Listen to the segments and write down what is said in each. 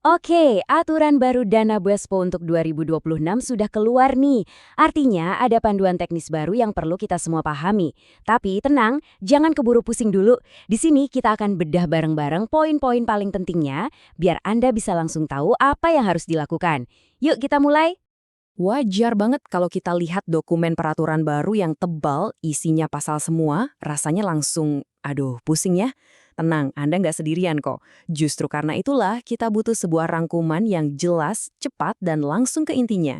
Oke, aturan baru Dana BOSPO untuk 2026 sudah keluar nih. Artinya ada panduan teknis baru yang perlu kita semua pahami. Tapi tenang, jangan keburu pusing dulu. Di sini kita akan bedah bareng-bareng poin-poin paling pentingnya, biar Anda bisa langsung tahu apa yang harus dilakukan. Yuk kita mulai. Wajar banget kalau kita lihat dokumen peraturan baru yang tebal, isinya pasal semua, rasanya langsung, aduh pusing ya. Tenang, Anda nggak sendirian kok. Justru karena itulah kita butuh sebuah rangkuman yang jelas, cepat, dan langsung ke intinya.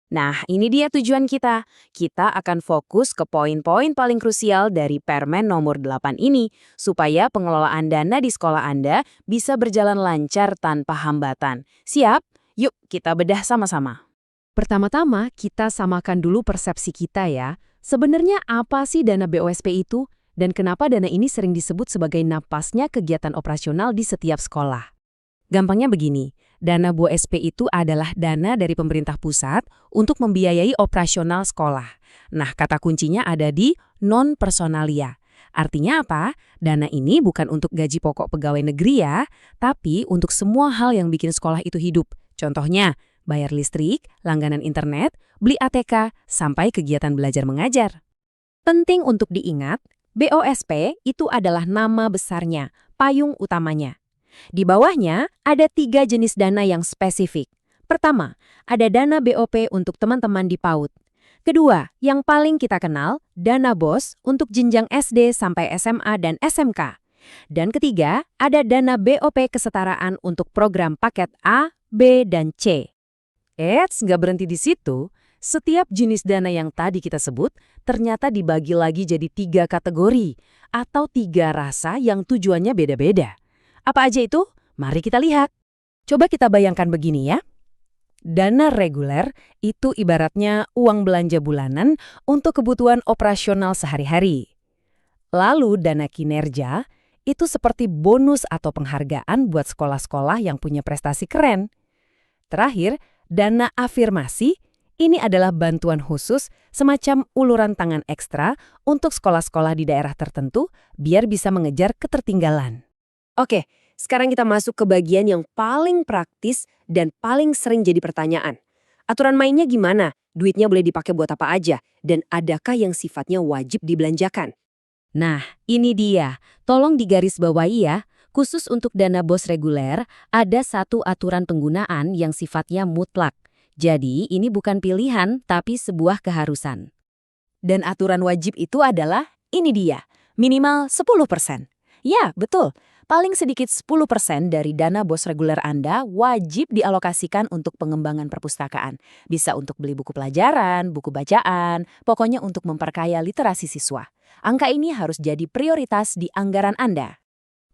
Nah, ini dia tujuan kita. Kita akan fokus ke poin-poin paling krusial dari Permen nomor 8 ini, supaya pengelolaan dana di sekolah Anda bisa berjalan lancar tanpa hambatan. Siap? Yuk kita bedah sama-sama. Pertama-tama, kita samakan dulu persepsi kita ya. Sebenarnya apa sih dana BOSP itu? Dan kenapa dana ini sering disebut sebagai napasnya kegiatan operasional di setiap sekolah? Gampangnya begini, dana BOSP itu adalah dana dari pemerintah pusat untuk membiayai operasional sekolah. Nah, kata kuncinya ada di non-personalia. Artinya apa? Dana ini bukan untuk gaji pokok pegawai negeri ya, tapi untuk semua hal yang bikin sekolah itu hidup. Contohnya, bayar listrik, langganan internet, beli ATK, sampai kegiatan belajar mengajar. Penting untuk diingat, BOSP itu adalah nama besarnya, payung utamanya. Di bawahnya ada 3 jenis dana yang spesifik. Pertama, ada dana BOP untuk teman-teman di PAUD. Kedua, yang paling kita kenal, dana BOS untuk jenjang SD sampai SMA dan SMK. Dan ketiga, ada dana BOP kesetaraan untuk program paket A, B, dan C. Nggak berhenti di situ. Setiap jenis dana yang tadi kita sebut ternyata dibagi lagi jadi 3 kategori atau 3 rasa yang tujuannya beda-beda. Apa aja itu? Mari kita lihat. Coba kita bayangkan begini ya. Dana reguler itu ibaratnya uang belanja bulanan untuk kebutuhan operasional sehari-hari. Lalu dana kinerja itu seperti bonus atau penghargaan buat sekolah-sekolah yang punya prestasi keren. Terakhir, dana afirmasi ini adalah bantuan khusus semacam uluran tangan ekstra untuk sekolah-sekolah di daerah tertentu biar bisa mengejar ketertinggalan. Oke, sekarang kita masuk ke bagian yang paling praktis dan paling sering jadi pertanyaan. Aturan mainnya gimana? Duitnya boleh dipakai buat apa aja? Dan adakah yang sifatnya wajib dibelanjakan? Nah, ini dia. Tolong digarisbawahi ya. Khusus untuk dana BOS reguler, ada satu aturan penggunaan yang sifatnya mutlak. Jadi, ini bukan pilihan, tapi sebuah keharusan. Dan aturan wajib itu adalah, ini dia, minimal 10%. Ya, betul. Paling sedikit 10% dari dana BOS reguler Anda wajib dialokasikan untuk pengembangan perpustakaan. Bisa untuk beli buku pelajaran, buku bacaan, pokoknya untuk memperkaya literasi siswa. Angka ini harus jadi prioritas di anggaran Anda.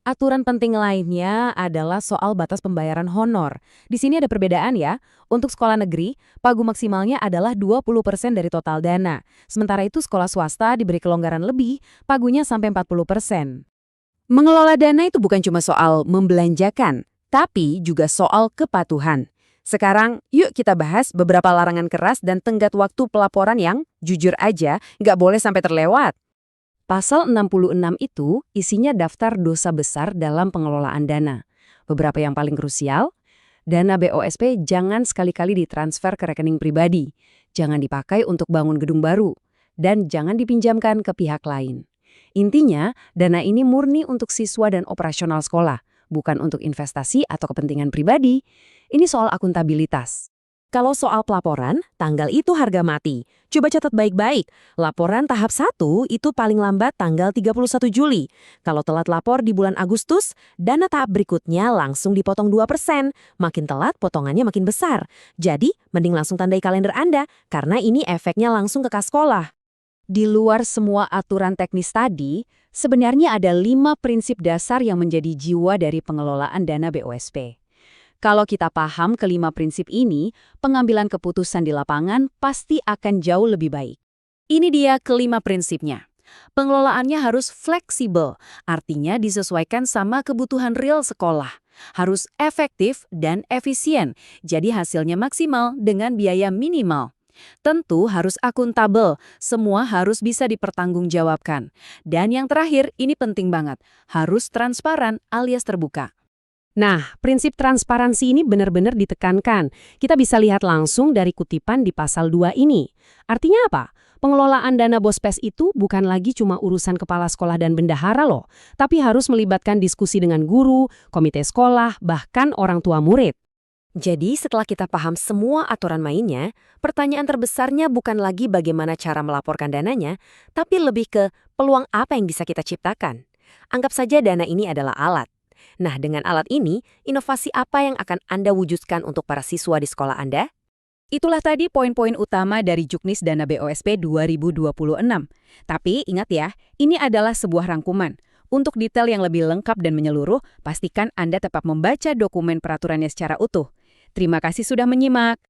Aturan penting lainnya adalah soal batas pembayaran honor. Di sini ada perbedaan ya. Untuk sekolah negeri, pagu maksimalnya adalah 20% dari total dana. Sementara itu sekolah swasta diberi kelonggaran lebih, pagunya sampai 40%. Mengelola dana itu bukan cuma soal membelanjakan, tapi juga soal kepatuhan. Sekarang, yuk kita bahas beberapa larangan keras dan tenggat waktu pelaporan yang, jujur aja, nggak boleh sampai terlewat. Pasal 66 itu isinya daftar dosa besar dalam pengelolaan dana. Beberapa yang paling krusial, dana BOSP jangan sekali-kali ditransfer ke rekening pribadi, jangan dipakai untuk bangun gedung baru, dan jangan dipinjamkan ke pihak lain. Intinya, dana ini murni untuk siswa dan operasional sekolah, bukan untuk investasi atau kepentingan pribadi. Ini soal akuntabilitas. Kalau soal pelaporan, tanggal itu harga mati. Coba catat baik-baik. Laporan tahap 1 itu paling lambat tanggal 31 Juli. Kalau telat lapor di bulan Agustus, dana tahap berikutnya langsung dipotong 2%. Makin telat, potongannya makin besar. Jadi, mending langsung tandai kalender Anda, karena ini efeknya langsung ke kas sekolah. Di luar semua aturan teknis tadi, sebenarnya ada 5 prinsip dasar yang menjadi jiwa dari pengelolaan dana BOSP. Kalau kita paham kelima prinsip ini, pengambilan keputusan di lapangan pasti akan jauh lebih baik. Ini dia kelima prinsipnya. Pengelolaannya harus fleksibel, artinya disesuaikan sama kebutuhan real sekolah. Harus efektif dan efisien, jadi hasilnya maksimal dengan biaya minimal. Tentu harus akuntabel, semua harus bisa dipertanggungjawabkan. Dan yang terakhir, ini penting banget, harus transparan alias terbuka. Nah, prinsip transparansi ini benar-benar ditekankan. Kita bisa lihat langsung dari kutipan di pasal 2 ini. Artinya apa? Pengelolaan dana BOSPES itu bukan lagi cuma urusan kepala sekolah dan bendahara loh, tapi harus melibatkan diskusi dengan guru, komite sekolah, bahkan orang tua murid. Jadi setelah kita paham semua aturan mainnya, pertanyaan terbesarnya bukan lagi bagaimana cara melaporkan dananya, tapi lebih ke peluang apa yang bisa kita ciptakan. Anggap saja dana ini adalah alat. Nah, dengan alat ini, inovasi apa yang akan Anda wujudkan untuk para siswa di sekolah Anda? Itulah tadi poin-poin utama dari Juknis Dana BOSP 2026. Tapi ingat ya, ini adalah sebuah rangkuman. Untuk detail yang lebih lengkap dan menyeluruh, pastikan Anda tetap membaca dokumen peraturannya secara utuh. Terima kasih sudah menyimak.